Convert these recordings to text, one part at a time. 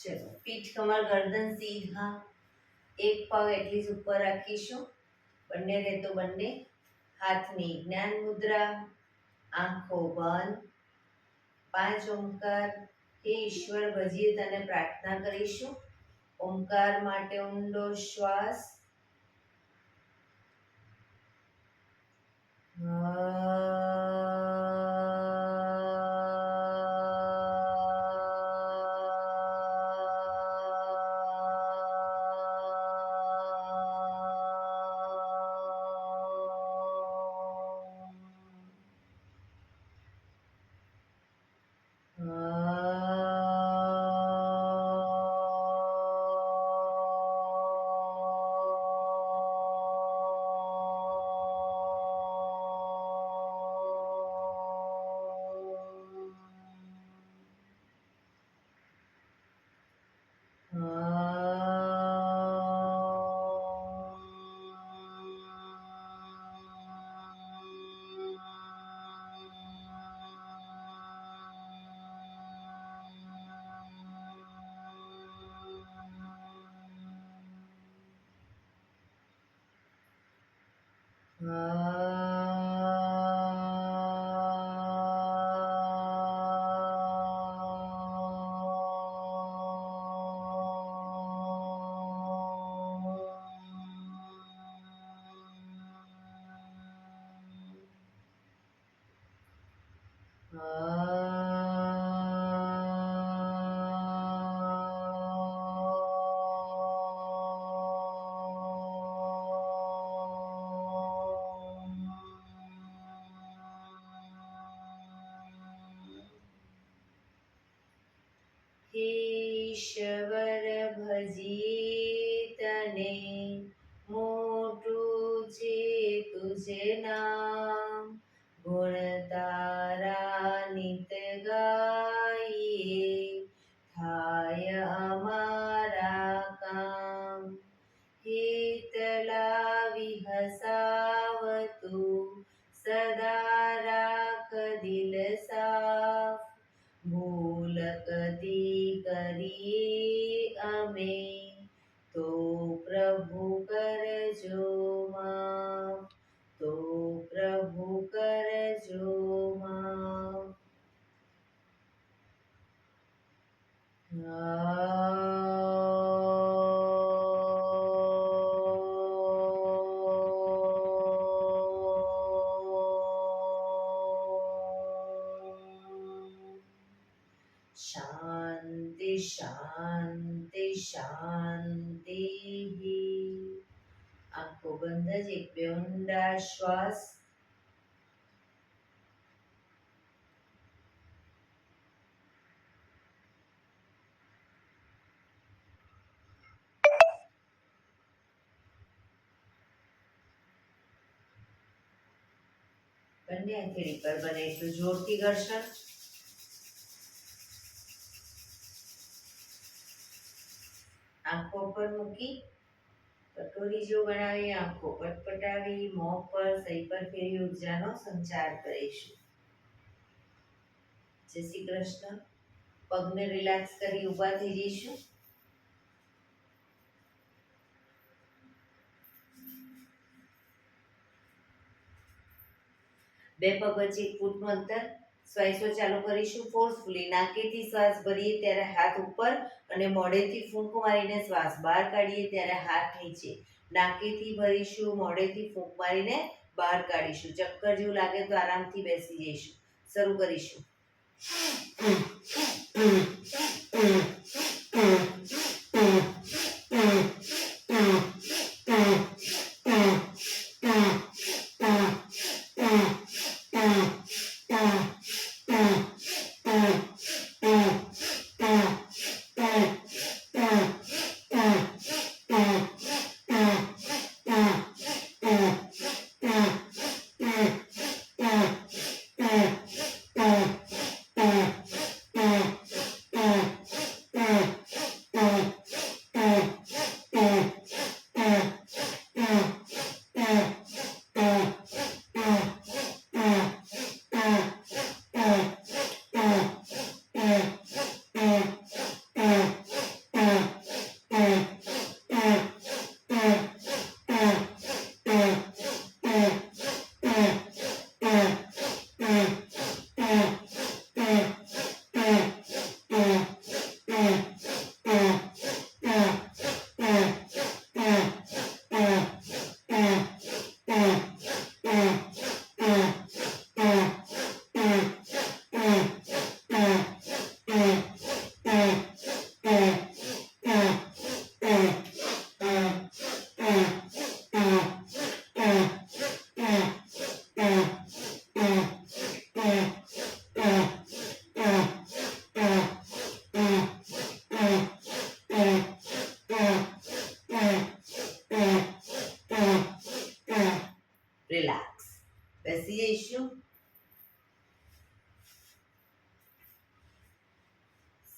ચલો, પીઠ કમર ગરદન સીધા, એક પગ એટલી જ ઉપર રાખીશું. બંને રહેતો બંને હાથની જ્ઞાન મુદ્રા, આંખો બંધ. 5 ઓમકાર. હે ઈશ્વર, ભજીએ તને પ્રાર્થના કરીશું. ઓમકાર માટે ઊંડો શ્વાસ. ઈશ્વર, ભજીએ તને, મોટું છે તુજે નામ. ગુણ તારા નિત ગાઈએ, થાય અમારા કામ. હિત લાવી હસાવતું, સદા રાખ દિલ સાફ. ભૂલ કદી કરીએ અમે, તો પ્રભુ કરજો માફ. તો પ્રભુ કરજો માફ. શાંતિ શાંતિ શાંતિ. આંખો બંધ જ એક બે ઊંડા શ્વાસ. બંને હથેળી પર બને એટલું જોરથી ઘર્ષણ. આંખો પર મૂકી કટોરી જો બનાવી આંખો પટપટાવી મોં પર સહી પર ફેરી ઉર્જાનો સંચાર કરીશું. જય શ્રી કૃષ્ણ. પગને રિલેક્સ કરી ઊભા થઈ જઈશું. બે પગ વચ્ચે 1 ફૂટનું અંતર. શ્વાસો ચાલુ કરીશું ફોર્સફુલી. નાકેથી શ્વાસ ભરીએ ત્યારે હાથ ઉપર અને મોઢેથી ફૂંક મારીને શ્વાસ બહાર કાઢીએ ત્યારે હાથ નીચે. નાકેથી ભરીશું, મોઢેથી ફૂંક મારીને બહાર કાઢીશું. ચક્કર જેવું લાગે તો આરામથી બેસી જઈશું. શરૂ કરીશું.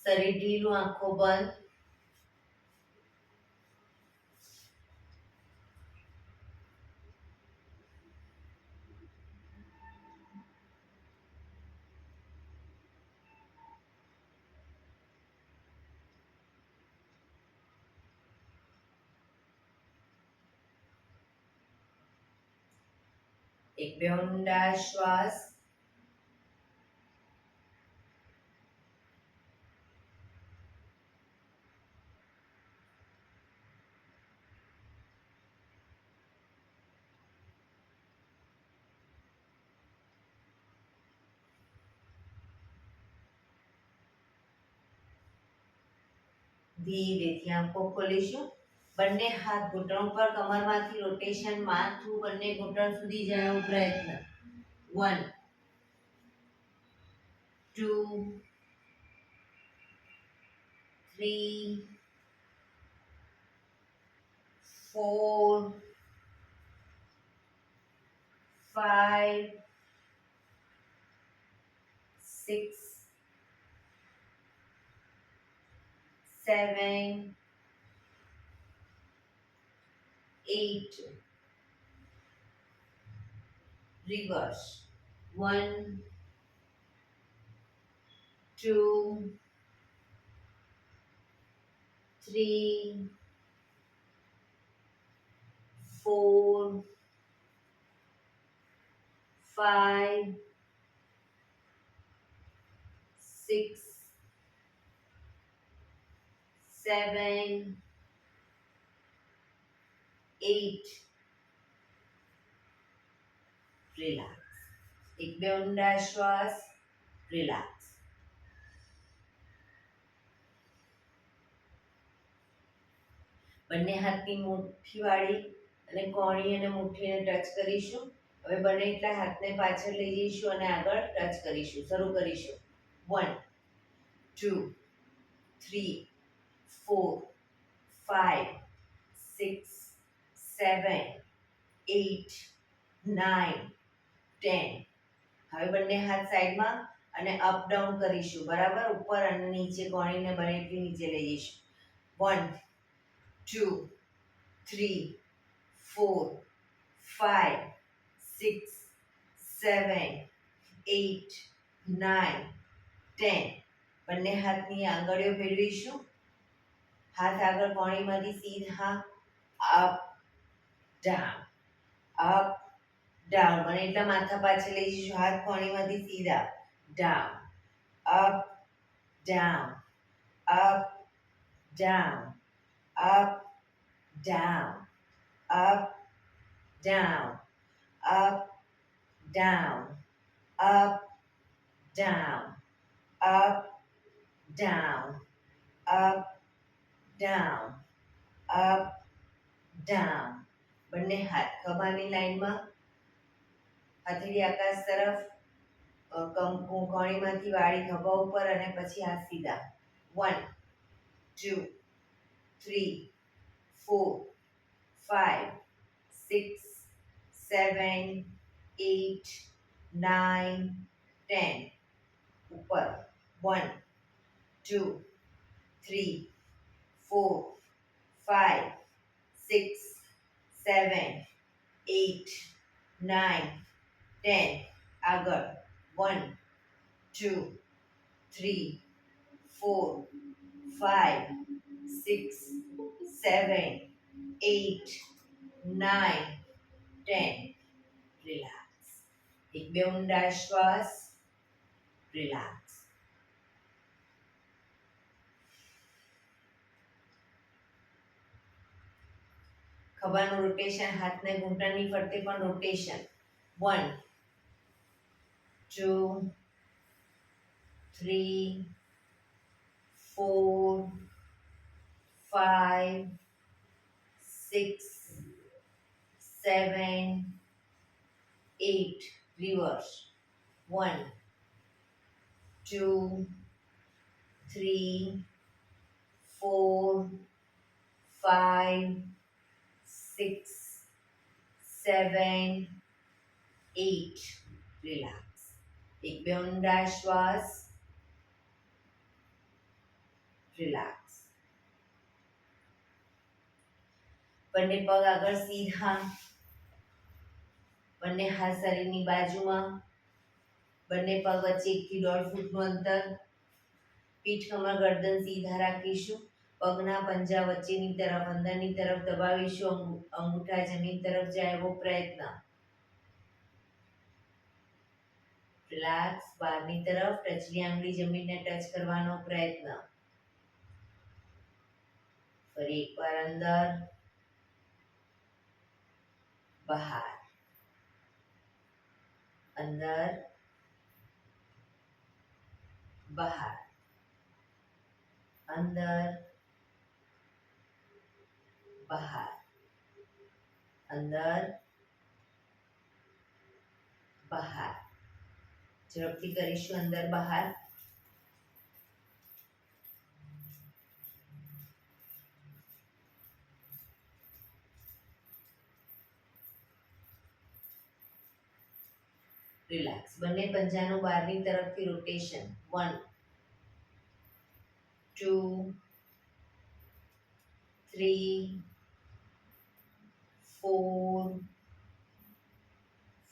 શરીર ઢીલું, આંખો બંધ. એક બે ઊંડા શ્વાસ. ધીરેથી આંખો ખોલીશું. બંને હાથ ઘૂંટણ પર, કમરમાંથી રોટેશન, માથું બંને ઘૂંટણ સુધી જાય એવો પ્રયત્ન. 1 2 3 4 5 6 7 8. Reverse. 1 2 3 4 5 6 7 8. રિલેક્સ. એક બે ઊંડા શ્વાસ. રિલેક્સ. બંને હાથની મુઠ્ઠી વાળી અને કોણી અને મુઠ્ઠીને ટચ કરીશું. હવે બને એટલા હાથને પાછળ લઈ જઈશું અને આગળ ટચ કરીશું. શરૂ કરીશું. 1 2 3 4 5 6 7 8 9 10. હવે બંને હાથ સાઈડમાં અને અપ ડાઉન કરીશું. બરાબર, ઉપર અને નીચે કોણીને બને એટલી નીચે લઈ જઈશું. 1 2 3 4 5 6 7 8 9 10. બંને હાથની આંગળીઓ ફેરવીશું. હાથ આગળ કોણીમાંથી સીધા અપ ડાઉન, અપ ડાઉન. મને એટલા માથા પાછળ લઈ જઈશું. હાથ કોણીમાંથી સીધા down, up down, up down, up down, up, down, up, down, up, down, up, down, up, down, up, down. બંને હાથ ખભાની લાઈનમાં, હથેળી આકાશ તરફ, કોણીમાંથી વાળી ખભા ઉપર અને પછી હાથ સીધા. 1 2 3 4 5 6 7 8 9 10. ઉપર 1 2 3 4 5 6 7 8 9 10. આગળ 1 2 3 4 5 6 7 8 9 10. રિલેક્સ. એક બે ઊંડા શ્વાસ. રિલેક્સ. ખભાનું રોટેશન, હાથને ઘૂંટણની ફરતે પણ રોટેશન. 1 2 3 4 5 6 7 8. Reverse. 1 2 3 4 5 6 7 8. રિલેક્સ. એક બે ઊંડા શ્વાસ. રિલેક્સ. બંને પગ આગળ સીધા, બંને હાથ શરીરની બાજુમાં, બંને પગ વચ્ચે 1 થી 1.5 ફૂટનું અંતર. પીઠ કમર ગરદન સીધા રાખીશું. પગના પંજા વચ્ચેની તરફ અંદરની તરફ દબાવીશું. અંગૂઠા જમીન તરફ જાય એવો પ્રયત્ન. રિલેક્સ. બહારની તરફ ટચલી આંગળી જમીનને ટચ કરવાનો પ્રયત્ન. ફરી એકવાર અંદર, બહાર, અંદર, બહાર, અંદર, બહાર, અંદર, બહાર. ઝડપથી કરીશું. અંદર બહાર. રિલેક્સ. બંને પંજાનું બહારની તરફથી રોટેશન. 1 2 3 4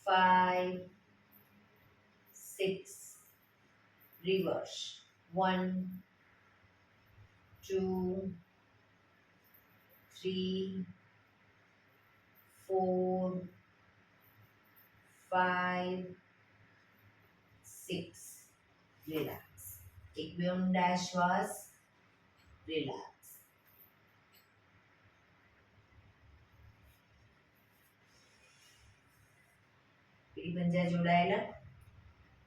5 6. રિવર્સ. 1 2 3 4 5 6. રિલેક્સ. એક બે ઊંડા શ્વાસ. રિલેક્સ. પીઠ પંજા જોડાયેલા.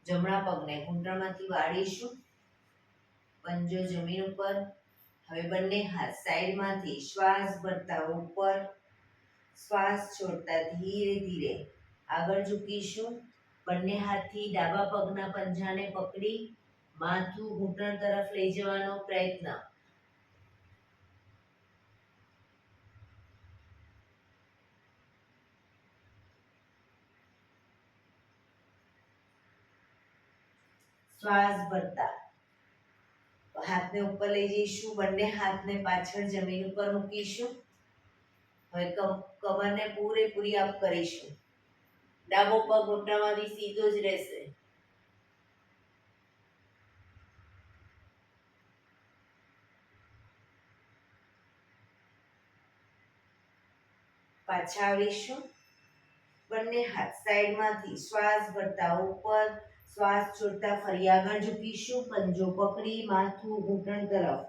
જમણા પગને ઘૂંટણમાંથી વાળીશું. પંજો જમીન ઉપર. હવે બંને હાથ સાઈડમાંથી શ્વાસ ભરતા ઉપર, શ્વાસ છોડતા ધીરે ધીરે આગળ ઝૂકીશું. બંને હાથથી ડાબા પગના પંજાને પકડી માથું ઘૂંટણ તરફ લઈ જવાનો પ્રયત્ન. શ્વાસ ભરતા હાથને ઉપર લઈ જઈશું. બંને હાથને પાછળ જમીન ઉપર મૂકીશું. હવે કમરને પૂરેપૂરી અપ કરીશું. ડાબો પગ ઘૂંટણમાંથી સીધો જ રહેશે. પાછા આવીશું. બંને હાથ સાઈડમાંથી શ્વાસ ભરતા ઉપર, શ્વાસ છોડતા ફરી આગળ ઝૂકીશું. પંજો પકડી માથું ઘૂંટણ તરફ.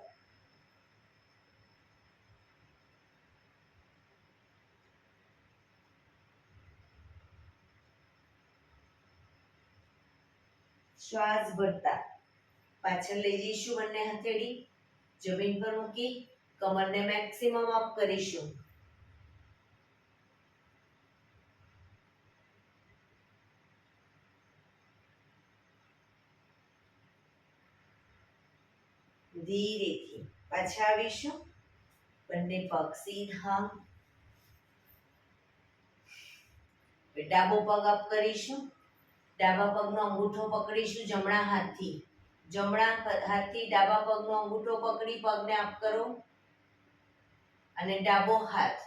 શ્વાસ ભરતા પાછળ લઈ જઈશું. બંને હથેળી જમીન પર મૂકી કમરને મેક્સિમમ અપ કરીશું. ધીરેથી પાછા આવીશું. બંને પગ સીધા. ડાબો પગ અપ કરીશું. ડાબા પગનો અંગૂઠો પકડીશું જમણા હાથથી. જમણા હાથથી ડાબા પગનો અંગૂઠો પકડી પગને અપ કરો અને ડાબો હાથ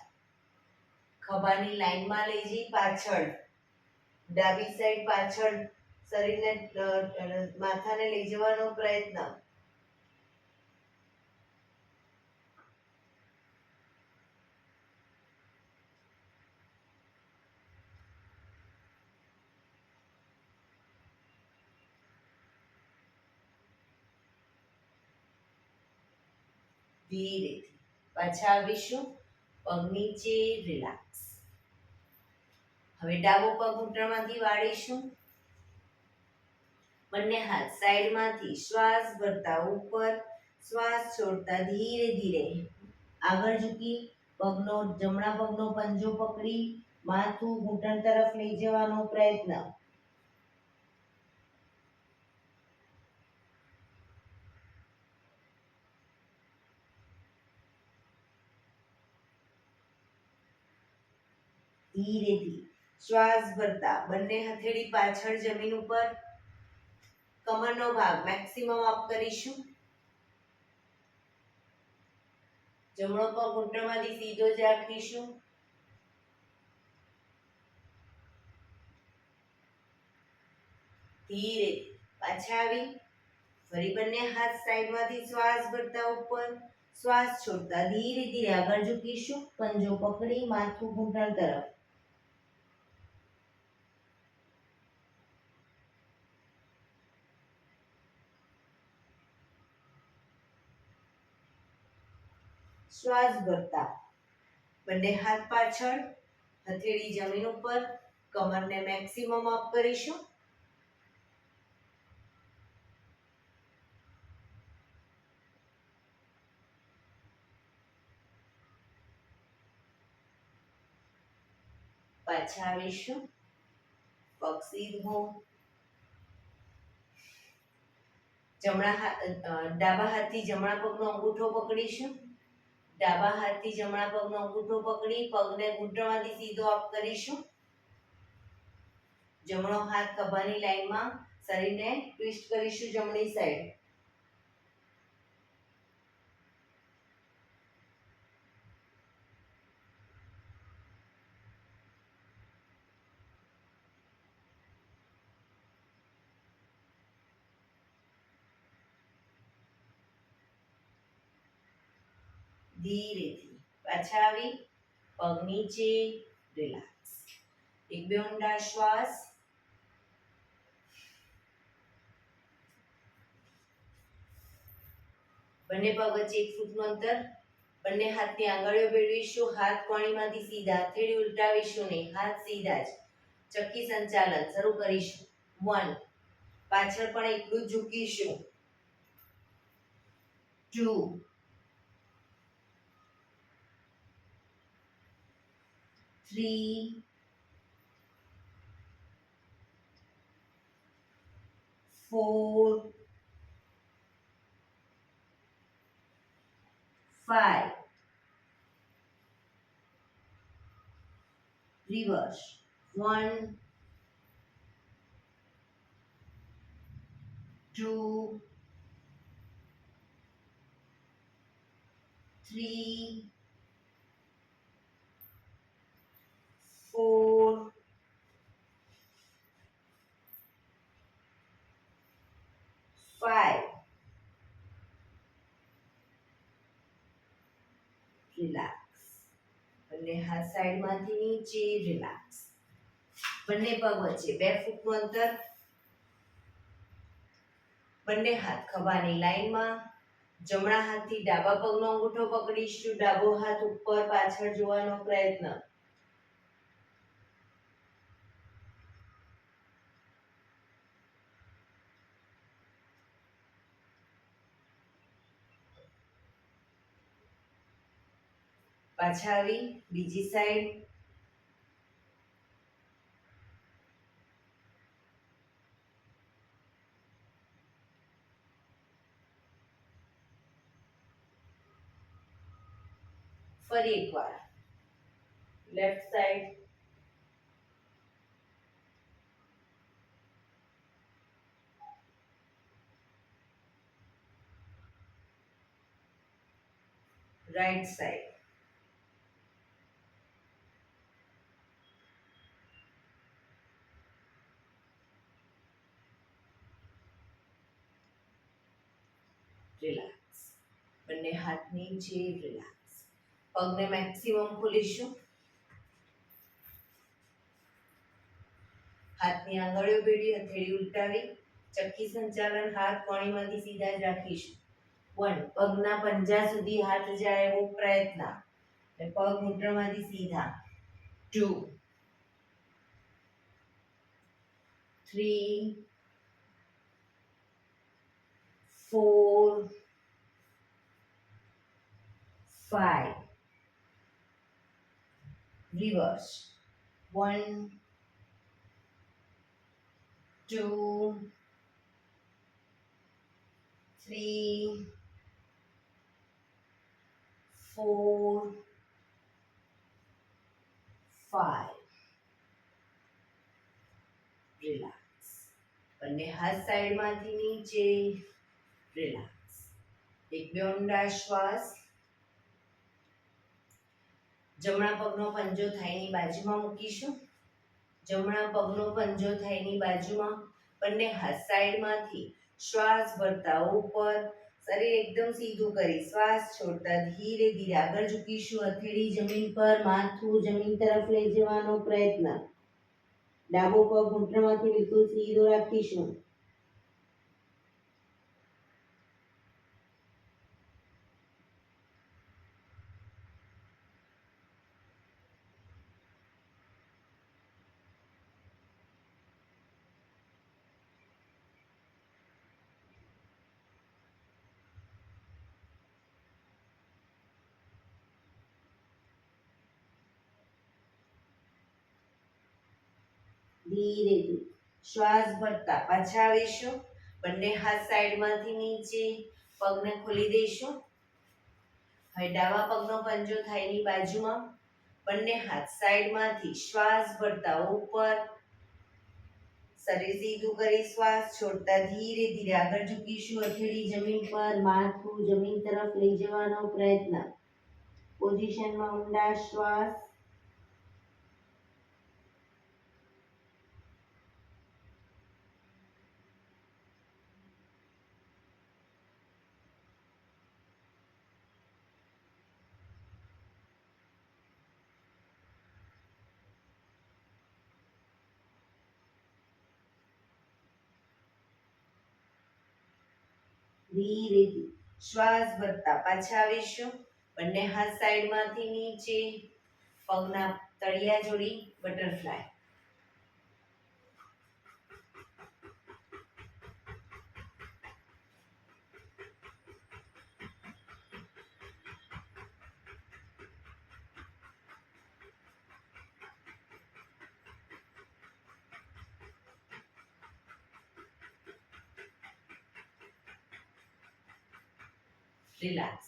ખભાની લાઈનમાં લઈ જઈ પાછળ, ડાબી સાઈડ પાછળ શરીરને માથાને લઈ જવાનો પ્રયત્ન. ધીરેથી પાછા આવીશું. પગ નીચે. રિલેક્સ. હવે ડાબો પગ ઘૂંટણમાંથી વાળીશું. બંને હાથ સાઈડમાંથી શ્વાસ ભરતા ઉપર, શ્વાસ છોડતા ધીરે ધીરે આગળ ઝૂકી પગનો જમણા પગનો પંજો પકડી માથું ઘૂંટણ તરફ લઈ જવાનો પ્રયત્ન. ધીરેથી શ્વાસ ભરતા બંને હથેળી પાછળ જમીન ઉપર, કમરનો ભાગ મેક્સિમમ અપ કરીશું. જમણો પગ ઘૂંટણમાંથી સીધો જ રાખીશું. ધીરે પાછા આવી ફરી બંને હાથ સાઈડમાંથી શ્વાસ ભરતા ઉપર, શ્વાસ છોડતા ધીરે ધીરે આગળ ઝૂકીશું. પંજો પકડી માથું ઘૂંટણ તરફ. શ્વાસ ભરતા બંને હાથ પાછળ, હથેળી જમીન ઉપર, કમરને મેક્સિમમ અપ કરીશું. પાછા આવીશું. પગ સીધો. ડાબા હાથથી જમણા પગનો અંગૂઠો પકડીશું. ડાબા હાથથી જમણા પગનો અંગૂઠો પકડી પગને ઘૂંટણમાંથી સીધો અપ કરીશું. જમણો હાથ ખભાની લાઈનમાં, શરીરને ટ્વિસ્ટ કરીશું જમણી સાઈડ. ધીરેથી પાછા આવી પગ નીચે, રિલેક્સ. એક બે ઊંડા શ્વાસ. બંને પગ વચ્ચે 1 ફૂટનું અંતર. બંને હાથની આંગળીઓ ભેળવીશું. હાથ કોણીમાંથી સીધા, હથેળી ઉલટાવીશું નહીં, હાથ સીધા જ. ચક્કી સંચાલન શરૂ કરીશું. 1, પાછળ પણ એટલું જ ઝૂકીશું. 2, 3, 4, 5. Reverse. 1, 2, 3, 4, 5. રિલેક્સ. બંને હાથ સાઈડમાંથી નીચે, રિલેક્સ. બંને પગ વચ્ચે 2 ફૂટનું અંતર. બંને હાથ ખભાની લાઈનમાં. જમણા હાથથી ડાબા પગનો અંગૂઠો પકડીશું. ડાબો હાથ ઉપર પાછળ જોવાનો પ્રયત્ન. પાછા આવી બીજી સાઈડ. ફરી એકવાર left side. Right side. Relax. બંને હાથ નીચે, રિલેક્સ. પગને મેક્સિમમ ખોલીશું. હાથની આંગળીઓ ભેળી, હથેળી ઉલટાવી. ચક્કી સંચાલન. હાથ કોણીમાંથી સીધા જ રાખીશું. 1, પગના પંજા સુધી હાથ જાય એવો પ્રયત્ન. પગ ઘૂંટણમાંથી સીધા. 2, 3, 4, 5. Reverse. 1, 2, 3, 4, 5. રિલેક્સ. બંને હાથ સાઈડમાંથી નીચે, રિલેક્સ. એક બે ઊંડા શ્વાસ. જમણા પગનો પંજો થાઈની બાજુમાં મૂકીશું. જમણા પગનો પંજો થાઈની બાજુમાં, બંને હાથ સાઈડમાંથી શ્વાસ ભરતા ઉપર, શરીર એકદમ સીધું કરી શ્વાસ છોડતા ધીરે ધીરે આગળ ઝૂકીશું. હથેળી જમીન પર, માથું જમીન તરફ લઈ જવાનો પ્રયત્ન. ડાબો પગ ઘૂંટણમાંથી બિલકુલ સીધો રાખીશું. ધીરેથી શ્વાસ ભરતા પાછા આવીશું. બંને હાથ સાઈડમાંથી નીચે, પગને ખોલી દઈશું. હવે ડાબા પગનો પંજો થાઈની બાજુમાં, બંને હાથ સાઈડમાંથી શ્વાસ ભરતા ઉપર, શરીર સીધું કરી શ્વાસ છોડતા ધીરે ધીરે આગળ ઝૂકીશું. હથેળી જમીન પર, માથું જમીન તરફ લઈ જવાનો પ્રયત્ન. પોઝિશનમાં ઊંડા શ્વાસ. ધીરેથી શ્વાસ ભરતા પાછા આવીશું. બંને હાથ સાઈડમાંથી નીચે, પગના તળિયા જોડી બટરફ્લાય. રિલેક્સ.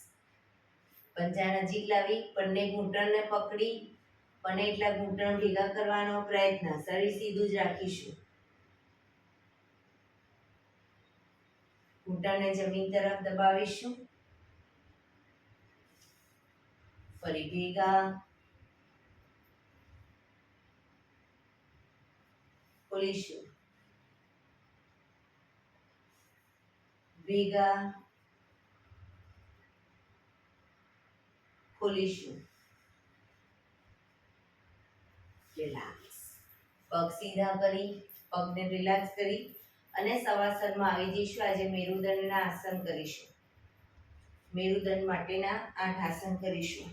પંજા નજીક લાવી બંને ઘૂંટણને પકડી બને એટલા ઘૂંટણ ભેગા કરવાનો પ્રયત્ન. શરીર સીધું જ રાખીશું. ઘૂંટણને જમીન તરફ દબાવીશું. ફરી ભેગા. ખોલીશું. ભેગા. ખોલીશું. રિલેક્સ. પગ સીધા કરી, પગને રિલેક્સ કરી અને શવાસનમાં આવી જઈશું. આજે મેરુદંડના આસન કરીશું. મેરુદંડ માટેના 8 આસન કરીશું.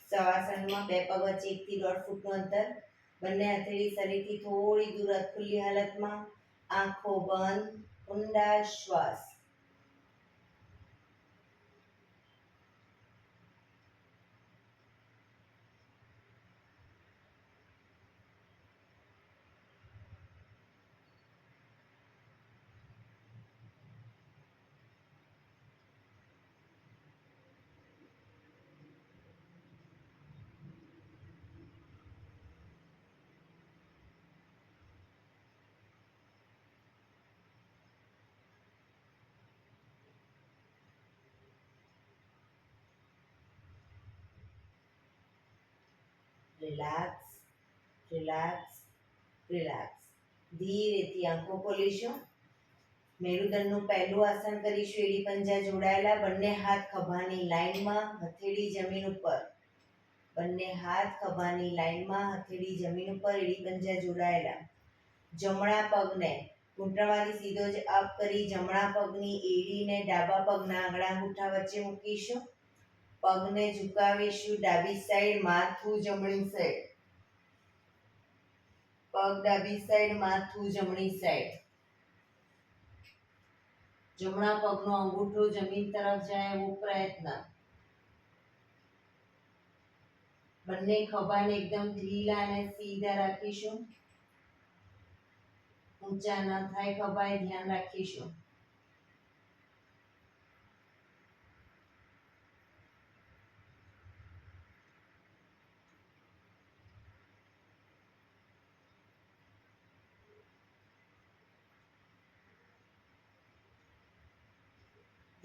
શવાસનમાં બે પગ વચ્ચે 1 થી 1.5 ફૂટનું અંતર. બંને હથેળી શરીરથી થોડી દૂર, ખુલ્લી હાલતમાં, આંખો બંધ, ઊંડા શ્વાસ. Relax, relax, relax. ધીરેથી આંખો ખોલીશું. મેરુદંડનું પહેલું આસન કરીશું. એડી પંજા જોડાયેલા, બંને હાથ ખભાની લાઈનમાં, હથેળી જમીન ઉપર. બંને હાથ ખભાની લાઈનમાં, હથેળી જમીન ઉપર, એડી પંજા જોડાયેલા. જમણા પગને ઘૂંટણમાંથી સીધો જ અપ કરી જમણા પગની એડીને ડાબા પગના આંગળા અંગૂઠા વચ્ચે મૂકીશું. પગને ઝુકાવીશું. ડાબી સાઈડ, માથું જમણી સાઈડ. પગ ડાબી સાઈડ, માથું જમણી સાઈડ. જમણા પગનો અંગૂઠો જમીન તરફ જાય એવો પ્રયત્ન. બંને ખભાને એકદમ ઢીલા અને સીધા રાખીશું. ઊંચા ન થાય ખભા, એ ધ્યાન રાખીશું.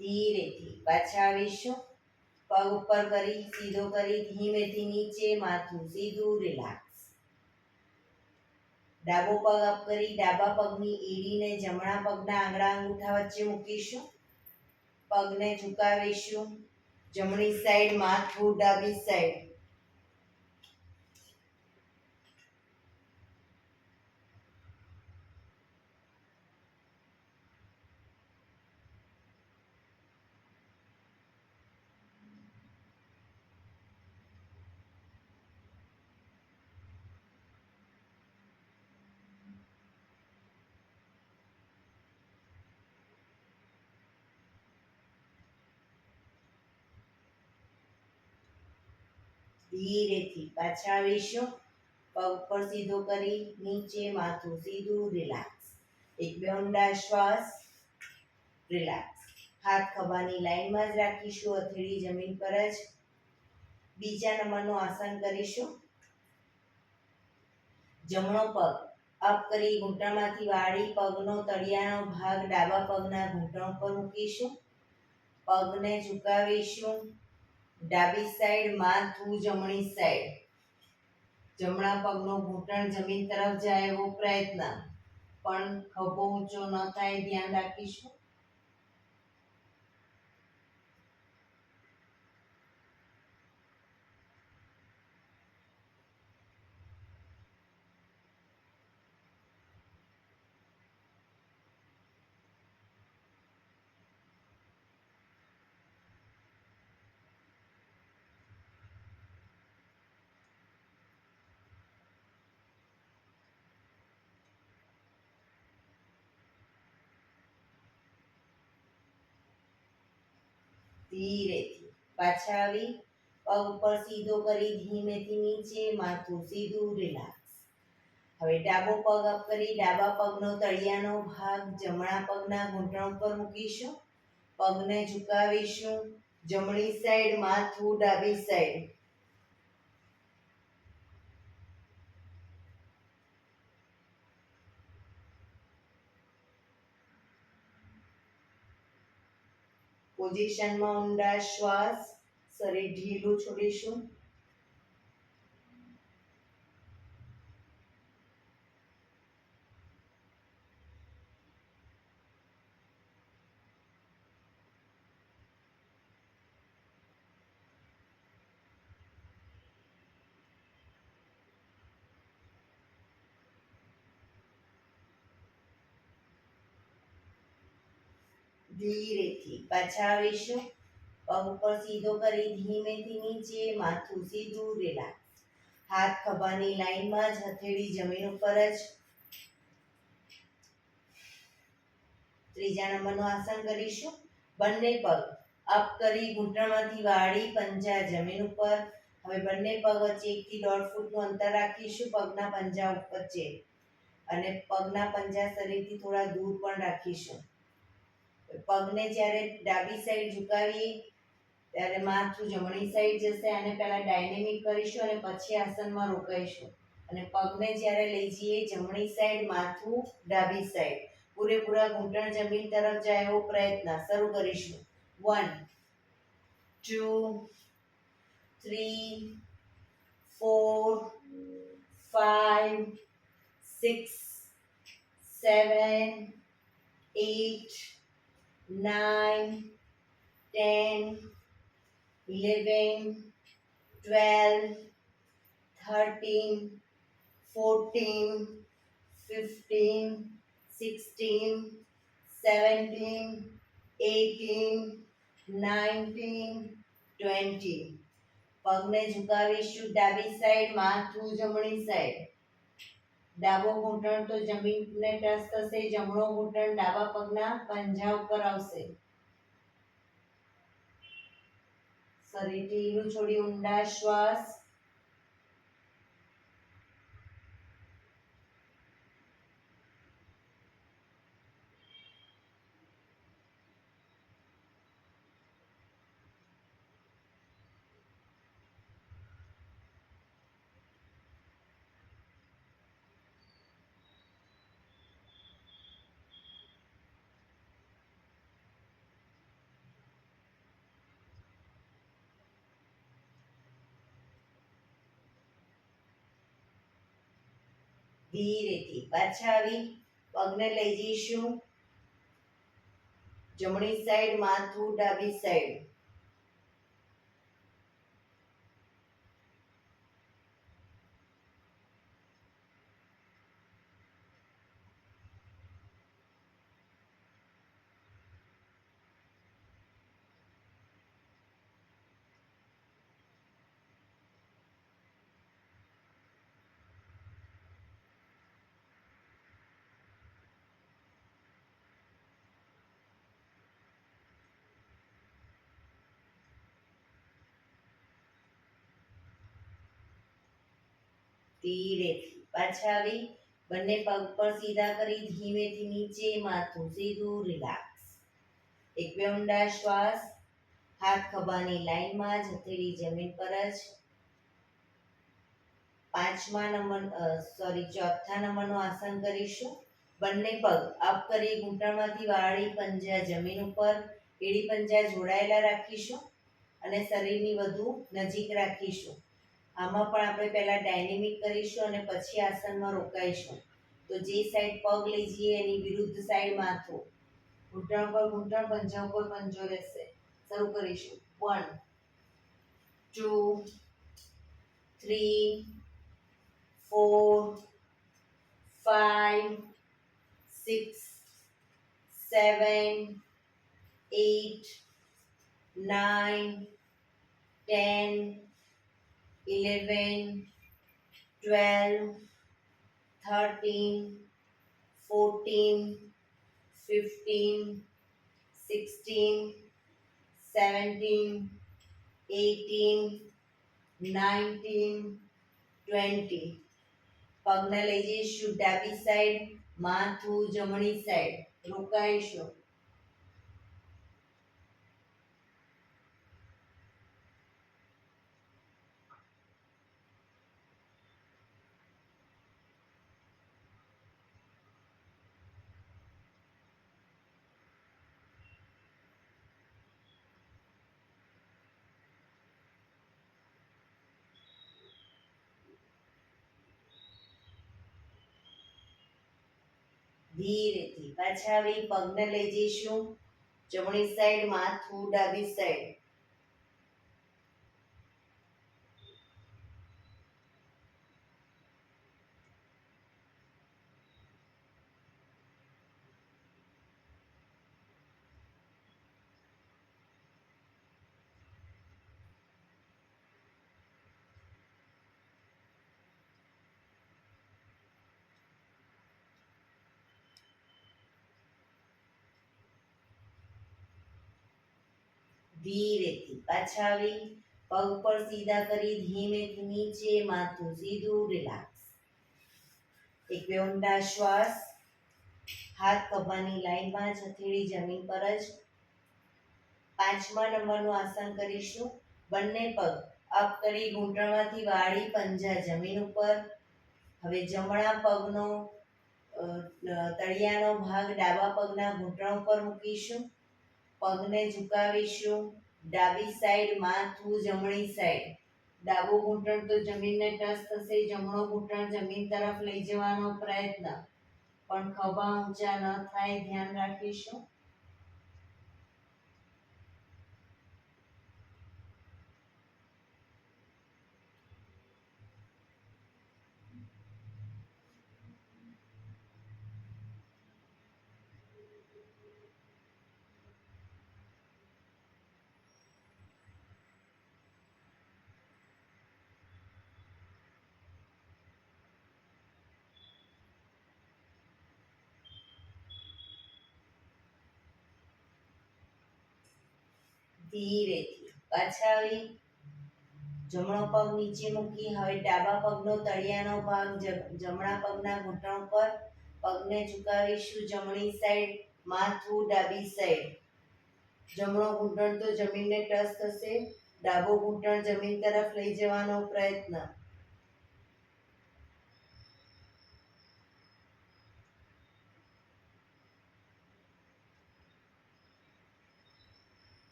ધીરેથી પાછા આવીશું. પગ ઉપર કરી સીધો કરી ધીમેથી નીચે, માથું સીધું, રિલેક્સ. ડાબો પગ અપ કરી ડાબા પગની એડીને જમણા પગના આંગળા અંગૂઠા વચ્ચે મૂકીશું. પગને ઝુકાવીશું. જમણી સાઈડ માથું, ડાબી સાઈડ. ધીરેથી પાછા આવીશું. પગ પર સીધો કરી નીચે, માથું સીધું, રિલેક્સ. એક બે ઊંડા શ્વાસ, રિલેક્સ. હાથ ખભાની લાઈનમાં જ રાખીશું, હથેળી જમીન પર જ. બીજા નંબરનું આસન કરીશું. જમણો પગ અપ કરી ઘૂંટણમાંથી વાળી પગનો તળિયાનો ભાગ ડાબા પગના ઘૂંટણ પર મૂકીશું. પગને ઝુકાવીશું. ડાબી સાઈડ માથું, જમણી સાઈડ. જમણા પગનો ઘૂંટણ જમીન તરફ જાય એવો પ્રયત્ન, પણ ખભો ઊંચો ન થાય ધ્યાન રાખીશું. ધીરેથી પાછા આવી પગ ઉપર સીધો કરી ધીમેથી નીચે, માથું સીધું, રિલેક્સ. હવે ડાબો પગ અપ કરી ડાબા પગનો તળિયાનો ભાગ જમણા પગના ઘૂંટણ પર મૂકીશું. પગને ઝુકાવીશું. જમણી સાઈડ માથું, ડાબી સાઈડ. પોઝિશનમાં ઊંડા શ્વાસ, શરીર ઢીલું છોડીશું. ધીરેથી પાછા આવીશું. પગ ઉપર સીધો કરી ધીમેથી નીચે, માથું સીધું, રિલેક્સ. હાથ ખભાની લાઈનમાં જ, હથેળી જમીન ઉપર જ. ત્રીજા નંબરનું આસન કરીશું. બંને પગ અપ કરી ઘૂંટણમાંથી વાળી પંજા જમીન ઉપર. હવે બંને પગ વચ્ચે 1 થી 1.5 ફૂટનું અંતર રાખીશું પગના પંજા વચ્ચે, અને પગના પંજા શરીરથી થોડા દૂર પણ રાખીશું. પગને જ્યારે ડાબી સાઈડ ઝુકાવીએ ત્યારે માથું જમણી સાઈડ જશે. આને પહેલા ડાયનેમિક કરીશું અને પછી આસનમાં રોકાઈશું. અને પગને જ્યારે લઈ જઈએ જમણી સાઈડ, માથું ડાબી સાઈડ. પૂરેપૂરા ઘૂંટણ જમીન તરફ જાય એવો પ્રયત્ન. શરૂ કરીશું. 1 2 3 4 5 6 7 8 9 10 11 12 13 14 15 16 17 18 19 20. પગને ઝુકાવીશું. ડાબી સાઈડ માથું, જમણી સાઈડ. ડાબો ઘૂંટણ તો જમીનને ટચ થશે, જમણો ઘૂંટણ ડાબા પગના પંજા ઉપર આવશે. શરીર ઢીલું છોડી ઊંડા શ્વાસ. ધીરેથી પાછા આવી પગને લઈ જઈશું જમણી સાઈડ, માથું ડાબી સાઈડ. ધીરેથી પાછા આવી બંને પગ પર સીધા કરી ધીમેથી નીચે, માથું સીધું, રિલેક્સ. એક બે ઊંડા શ્વાસ. હાથ ખભાની લાઈનમાં જ, હથેળી જમીન પર જ. ચોથા નંબરનું આસન કરીશું. બંને પગ અપ કરી ઘૂંટણમાંથી વાળી, પંજા જમીન ઉપર, એડી પંજા જોડાયેલા રાખીશું અને શરીરની વધુ નજીક રાખીશું. આમાં પણ આપણે પહેલા ડાયનેમિક કરીશું અને પછી આસનમાં રોકાઈશું. તો જે સાઈડ પગ લઈ જઈએ એની વિરુદ્ધ સાઈડ માથું. ઘૂંટણ પર ઘૂંટણ, પંજા ઉપર પંજો રહેશે. શરૂ કરીશું. 1 2 3 4 5 6 7 8 9 10 11 12 13 14 15 16 17 18 19 20. પગને લઈ જઈશું ડાબી સાઈડ, માથું જમણી સાઈડ, રોકાઈશું. ધીરેથી પાછા આવી પગને લઈ જઈશું જમણી સાઈડ, માથું ડાબી સાઈડ. ધીરેથી પાછા આવી પગ પર સીધા કરી ધીમેથી નીચે, માથું સીધું, રિલેક્સ. એક બે ઊંડા શ્વાસ. હાથ ખભાની લાઈનમાં જ, હથેળી જમીન પર જ. 5મા નંબરનું આસન કરીશું. બંને પગ અપ કરી ઘૂંટણમાંથી વાળી, પંજા જમીન ઉપર. હવે જમણા પગનો તળિયાનો ભાગ ડાબા પગના ઘૂંટણ ઉપર મૂકીશું. પગને ઝુકાવીશું ડાબી સાઈડ, માથું જમણી સાઈડ. ડાબું ઘૂંટણ તો જમીનને ટચ થશે, જમણો ઘૂંટણ જમીન તરફ લઈ જવાનો પ્રયત્ન, પણ ખભા ઊંચા ન થાય, ધ્યાન રાખીશું. ધીરેથી પાછા આવી જમણો પગ નીચે મૂકી હવે ડાબા પગનો તળિયાનો ભાગ જમણા પગના ઘૂંટણ પર. પગને ઝુકાવીશું જમણી સાઈડ, માથું ડાબી સાઈડ. જમણો ઘૂંટણ તો જમીનને ટચ થશે, ડાબો ઘૂંટણ જમીન તરફ લઈ જવાનો પ્રયત્ન.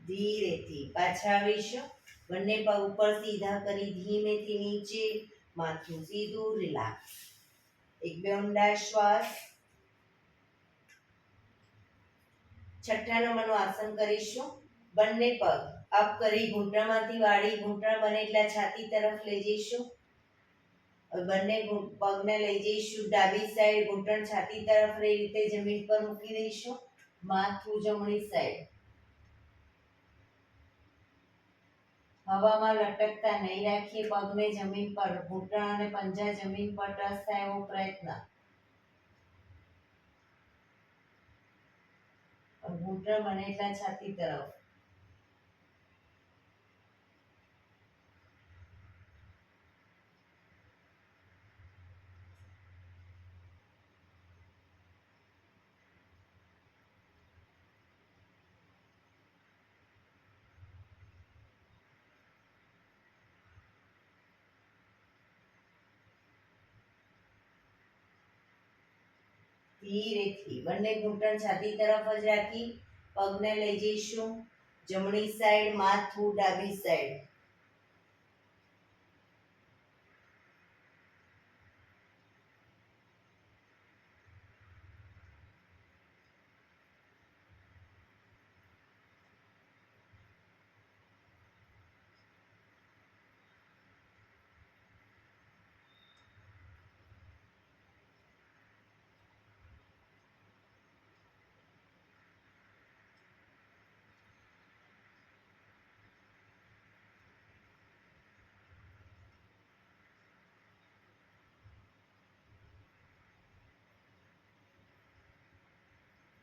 ધીરેથી પાછા આવીશું. બંને પગ ઉપર સીધા કરી ધીમેથી નીચે, માથું સીધું, રિલેક્સ. એક બે ઊંડા શ્વાસ. છઠ્ઠા નંબરનું આસન કરીશું. બંને પગ અપ કરી ઘૂંટણમાંથી વાળી, ઘૂંટણ બને એટલા છાતી તરફ લઈ જઈશું. બંને પગને લઈ જઈશું ડાબી સાઈડ, ઘૂંટણ છાતી તરફ એ રીતે જમીન પર મૂકી દઈશું. માથું જમણી સાઈડ. હવામાં લટકતા નહીં રાખીએ, પગને જમીન પર, ઘૂંટણ અને પંજા જમીન પર ટચ થાય એવો પ્રયત્ન. ઘૂંટણ બને એટલા છાતી તરફ. ધીરેથી બંને ઘૂંટણ છાતી તરફ જ રાખી પગને લઈ જઈશું જમણી સાઈડ, માથું ડાબી સાઈડ.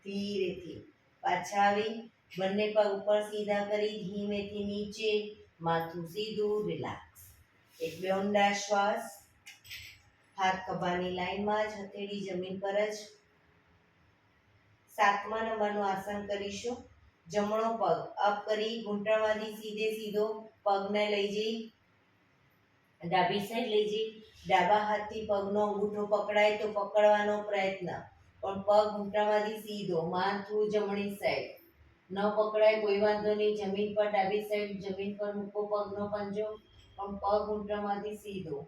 ધીરેથી પાછા આવી બંને પગ ઉપર સીધા કરી ધીમેથી નીચે, માથું સીધું, રિલેક્સ. એક બે ઊંડા શ્વાસ. હાથ ખભાની લાઈનમાં જ, હથેળી જમીન પર જ. સાતમા નંબરનું આસન કરીશું. જમણો પગ અપ કરી ઘૂંટણમાંથી સીધે સીધો પગને લઈ જઈ ડાબી સાઈડ લઈ જઈ, ડાબા હાથથી પગનો અંગૂઠો પકડાય તો પકડવાનો પ્રયત્ન, પણ પગ ઘૂંટણમાંથી સીધો, માથું જમણી સાઈડ. ન પકડાય કોઈ વાંધો નહીં, જમીન પર ડાબી સાઈડ જમીન પર મૂકો પગનો પંજો, પણ પગ ઘૂંટણમાંથી સીધો.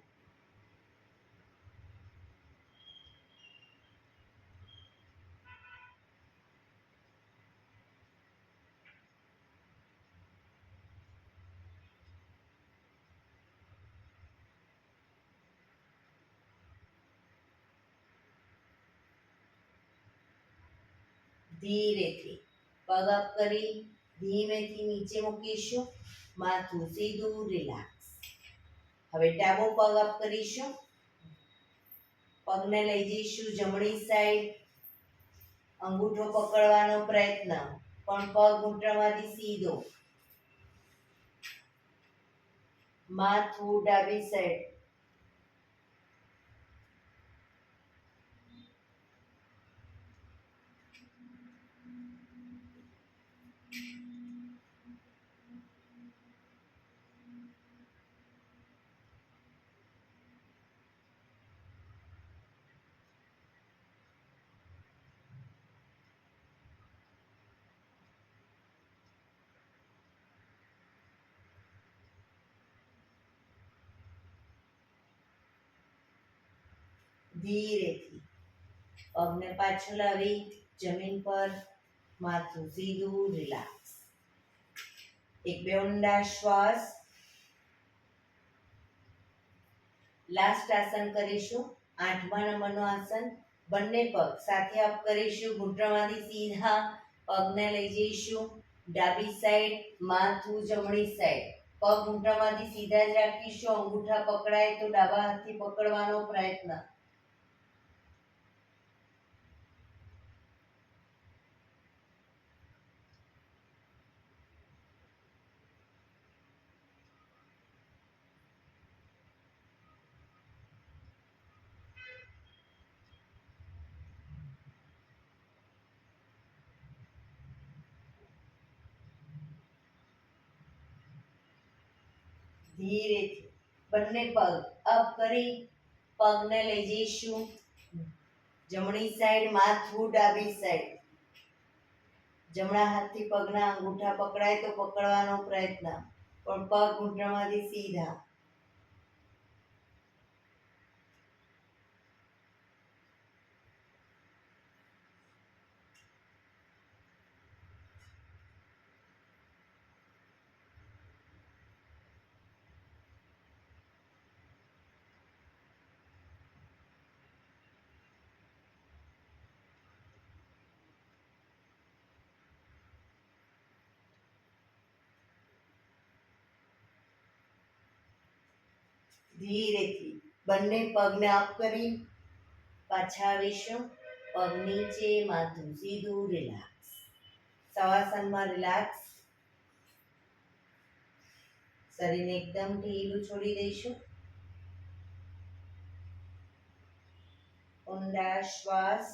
ધીરેથી પગ અપ કરી ધીમેથી નીચે મૂકીશું, માથું સીધું, રિલેક્સ. હવે ડાબો પગ અપ કરીશું. પગને લઈ જઈશું જમણી સાઈડ, અંગૂઠો પકડવાનો પ્રયત્ન, પણ પગ ઘૂંટણમાંથી સીધો, માથું ડાબી સાઈડ. ધીરેથી પગને પાછું લાવી જમીન પર, માથું સીધું, રિલેક્સ. એક બે ઊંડા શ્વાસ. લાસ્ટ આસન કરીશું. આઠમા નંબરનું આસન. બંને પગ સાથે અપ કરીશું, ઘૂંટણમાંથી સીધા પગને લઈ જઈશું ડાબી સાઈડ, માથું જમણી સાઈડ. પગ ઘૂંટણમાંથી સીધા જ રાખીશું, અંગૂઠા પકડાય તો ડાબા હાથથી પકડવાનો પ્રયત્ન. ધીરેથી બંને પગ અપ કરી પગને લઈ જઈશું જમણી સાઈડ, માથું ડાબી સાઈડ. જમણા હાથથી પગના અંગૂઠા પકડાય તો પકડવાનો પ્રયત્ન, પણ પગ ઘૂંટણમાંથી સીધા. ધીરેથી બંને પગને અપ કરી પાછા આવીશું. પગ નીચે, માથું સીધું, રિલેક્સ. શવાસનમાં રિલેક્સ. શરીરને એકદમ ઢીલું છોડી દઈશું. ઊંડા શ્વાસ.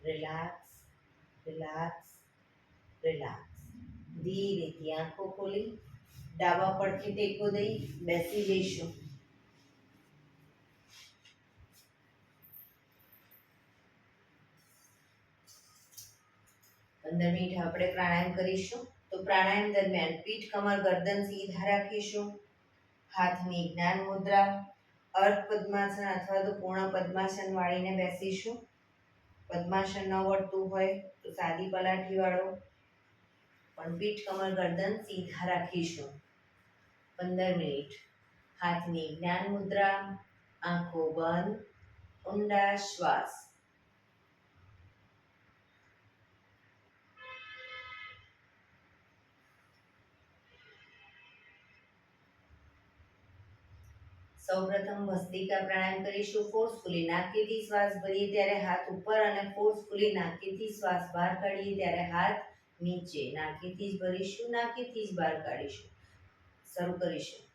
Relax, relax, relax. ધીરેથી આંખો ખોલી ડાબા પડખે ટેકો દઈ બેસી જઈશું. 15 મિનિટ આપણે પ્રાણાયામ કરીશું. તો પ્રાણાયામ દરમિયાન પીઠ, કમર, ગરદન સીધા રાખીશું. હાથની જ્ઞાન મુદ્રા, અર્ધ પદ્માસન અથવા તો પૂર્ણ પદ્માસન વાળીને બેસીશું. પદ્માસન ન વળતું હોય તો સાદી પલાઠી વાળો, પણ પીઠ, કમર, ગરદન સીધા રાખીશું. 15 મિનિટ. હાથની જ્ઞાન મુદ્રા, આંખો બંધ, ઊંડા શ્વાસ. સૌપ્રથમ ભસ્ત્રિકા પ્રાણાયામ કરીશું. ફોર્સફુલી નાકેથી શ્વાસ ભરીએ ત્યારે હાથ ઉપર અને ફોર્સફુલી નાકેથી શ્વાસ બહાર કાઢીએ ત્યારે હાથ નીચે. નાકેથી જ ભરીશું, નાકેથી જ બહાર કાઢીશું. શરૂ કરીશું.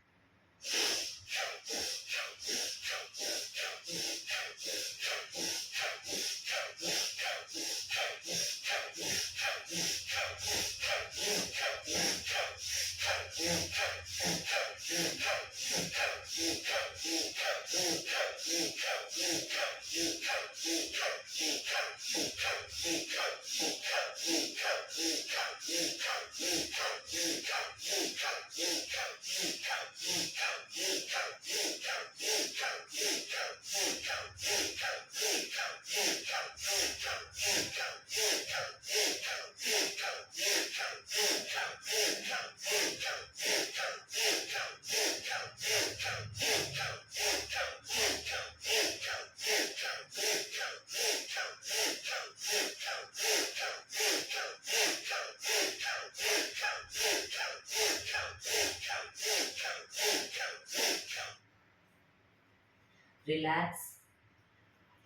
રિલેક્સ.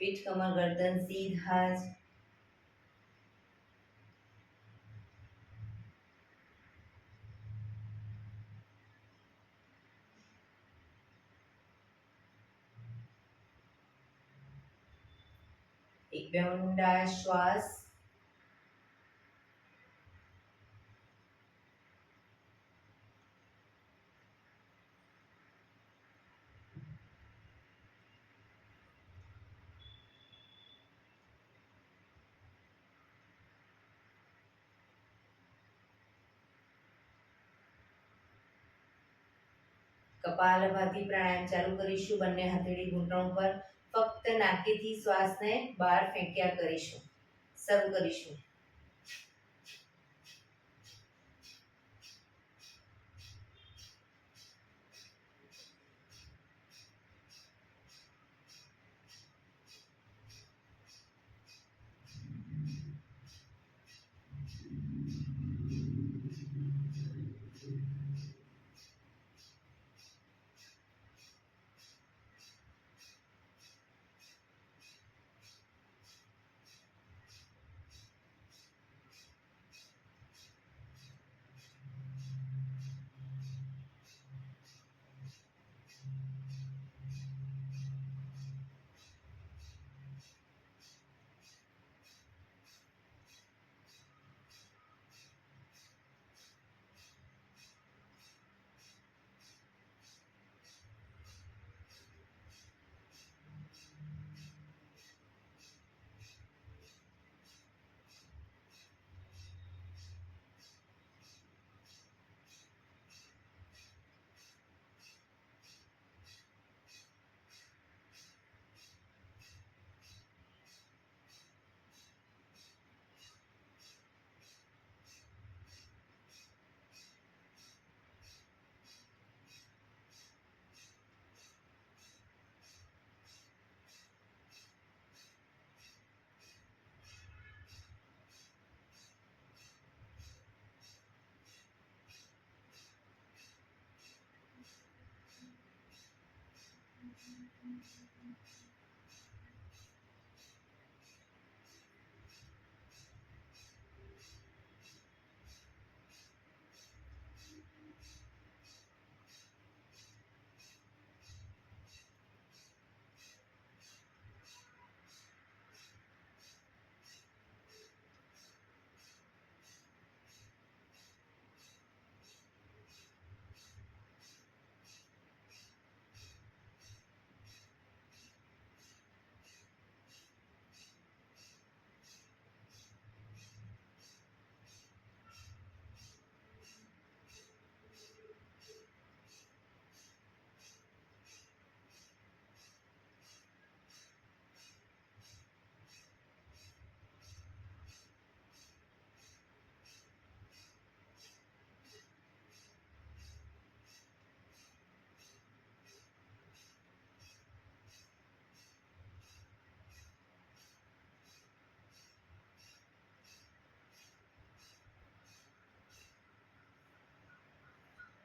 પીઠ, કમર, ગરદન સીધા જ. એક બે ઊંડા શ્વાસ. કપાલભાતિ પ્રાણાયામ ચાલુ કરીશું. બંને હથેળી ઘૂંટણ પર. ફક્ત નાકેથી શ્વાસને બહાર ફેંક્યા કરીશું. શરૂ કરીશું.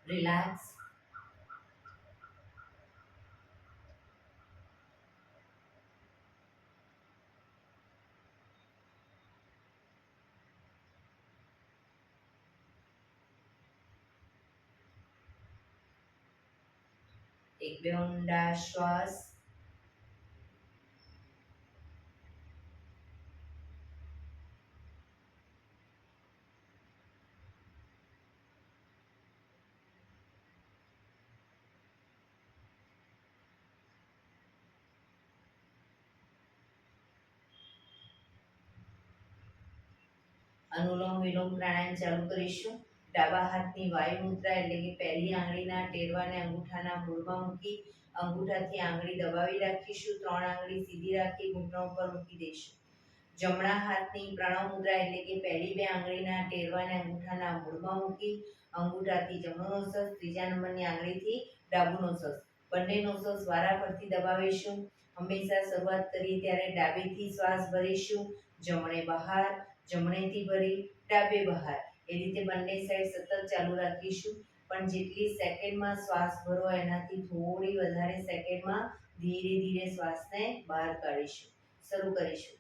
Relax. એક બે ઊંડા શ્વાસ. અનુલોમ વિલોમ પ્રાણાયામ ચાલુ કરીશું. ડાબા હાથની વાયુ મુદ્રા એટલે કે પહેલી આંગળીના ટેરવાને અંગૂઠાના મૂળમાં મૂકી અંગૂઠાથી આંગળી દબાવી રાખીશું. 3 આંગળી સીધી રાખી ઘૂંટણ ઉપર મૂકી દઈશું. જમણા હાથની પ્રણવ મુદ્રા એટલે કે પહેલી 2 આંગળીના ટેરવાને અંગૂઠાના મૂળમાં મૂકી અંગૂઠાથી જમણો નોસસ, ત્રીજા નંબરની આંગળીથી ડાબુ નોસસ, બંને નોસસ વારાફરતી દબાવીશું. હંમેશા શરૂઆત કરીએ ત્યારે ડાબેથી શ્વાસ ભરીશું, જમણે બહાર, જમણેથી ભરી ડાબે બહાર, એ રીતે બંને સાઈડ સતત ચાલુ રાખીશું. પણ જેટલી સેકન્ડમાં શ્વાસ ભરો એનાથી થોડી વધારે સેકન્ડમાં ધીરે ધીરે શ્વાસને બહાર કાઢીશું. શરૂ કરીશું.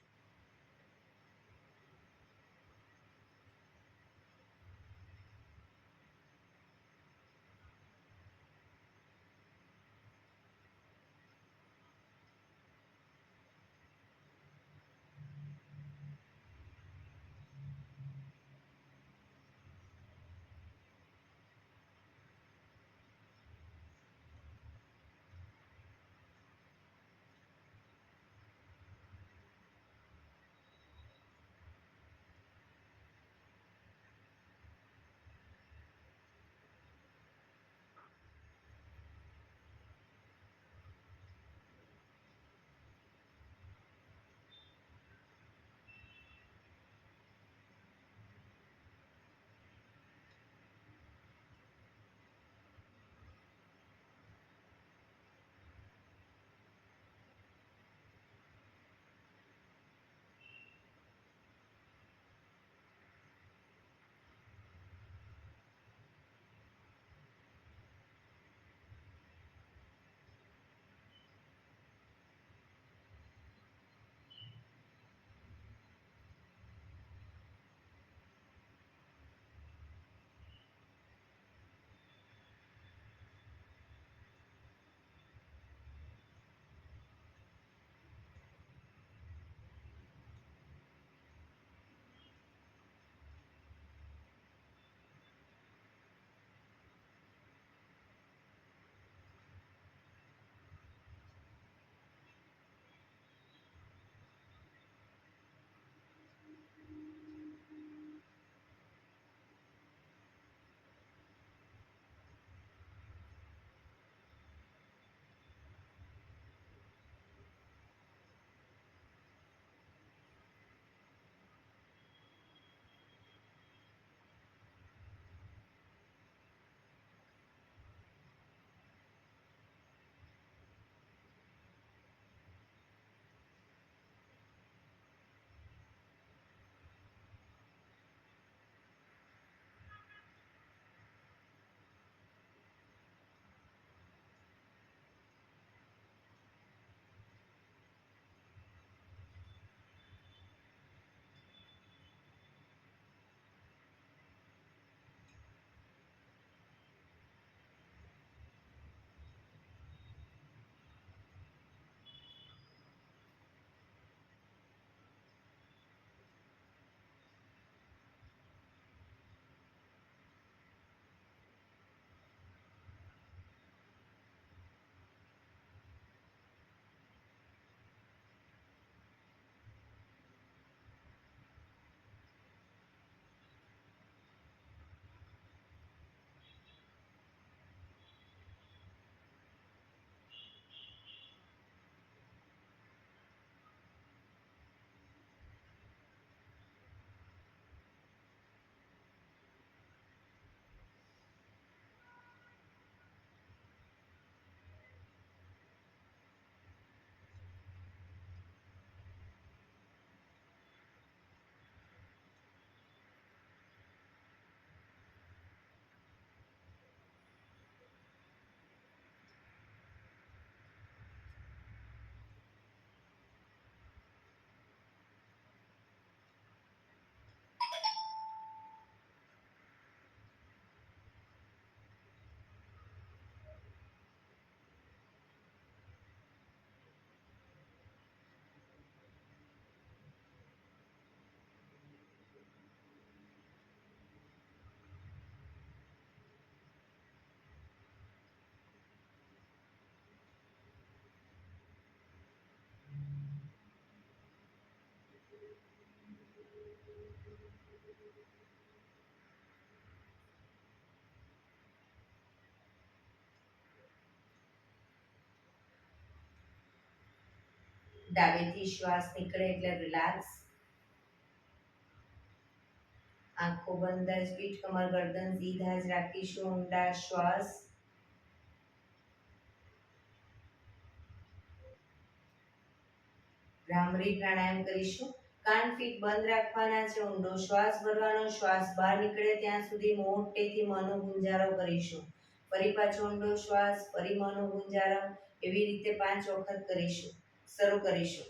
ડાબેથી શ્વાસ નીકળે એટલે રિલેક્સ. આંખો બંધ જ, પીઠ કમર ગરદન સીધા જ રાખીશું. ઊંડા શ્વાસ. ભ્રામરી પ્રાણાયામ કરીશું. કાન ફીટ બંધ રાખવાના છે. ઊંડો શ્વાસ ભરવાનો. શ્વાસ બહાર નીકળે ત્યાં સુધી મોટેથી મોંનો ગુંજારો કરીશું. ફરી પાછો ઊંડો શ્વાસ, ફરી મોંનો ગુંજારો. એવી રીતે 5 વખત કરીશું. શરૂ કરીશું.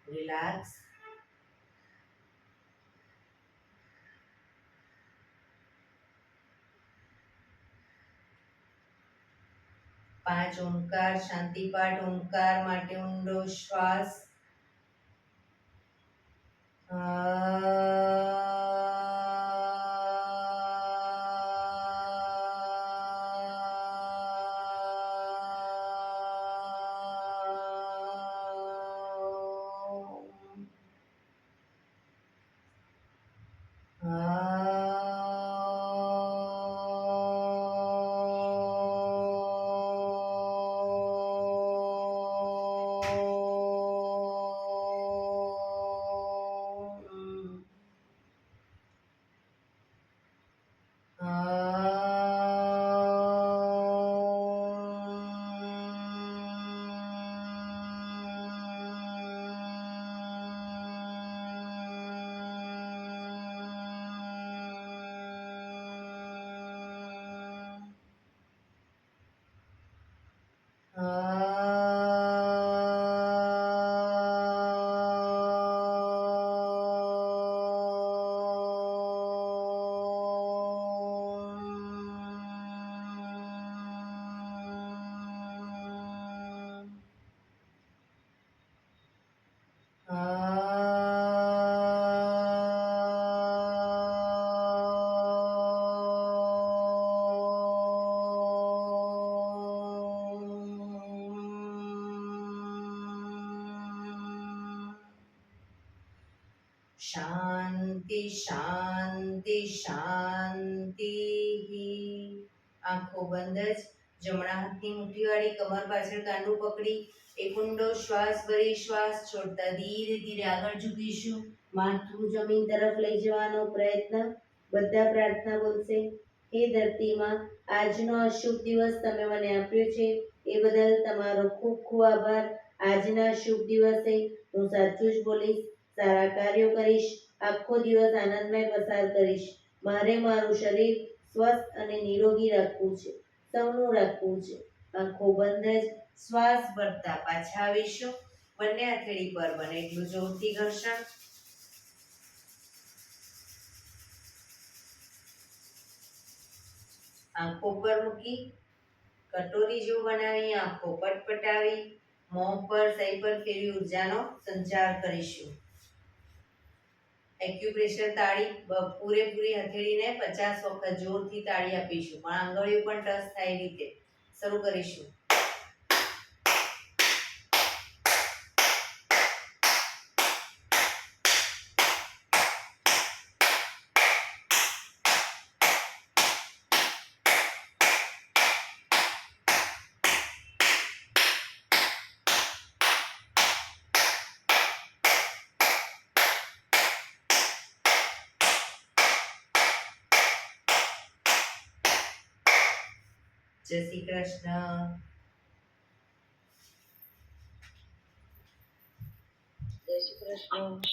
રિલેક્સ. પાંચ ઓમકાર શાંતિ પાઠ. ઓમકાર માટે ઊંડો શ્વાસ. શાંતિ શાંતિ શાંતિ. આંખો બંધ જ, જમણા હાથની મુઠ્ઠીવાળી કમર પાછળ કાંડું પકડી એક ઊંડો શ્વાસ ભરી શ્વાસ છોડતા ધીરે ધીરે આગળ ઝૂકીશું. માથું જમીન તરફ લઈ જવાનો પ્રયત્ન. બધા પ્રાર્થના બોલશે. હે ધરતીમાં, આજનો અશુભ દિવસ તમે મને આપ્યો છે એ બદલ તમારો ખૂબ ખૂબ આભાર. આજના શુભ દિવસે હું સાચું જ બોલીશ, સારા કાર્યો કરીશ, આખો દિવસ આનંદમય પસાર કરીશ. મારે મારું શરીર સ્વસ્થ અને નિરોગી રાખવું છે, સૌનું રાખવું છે. આંખો બંધ જ શ્વાસ ભરતા પાછા આવીશું. બંને હથેળી પર બને એટલું જોરથી ઘર્ષણ. આંખો પર મૂકી કટોરી જેવું બનાવી આંખો પટપટાવી મોં પર સહી પર ફેરવી ઉર્જાનો સંચાર કરીશું. એક્યુપ્રેશર તાળી પૂરેપૂરી હથેળીને 50 વખત જોરથી તાળી આપીશું, પણ આંગળીઓ પણ ટચ થાય એ રીતે શરૂ કરીશું. જય શ્રી કૃષ્ણ. જય શ્રી કૃષ્ણ.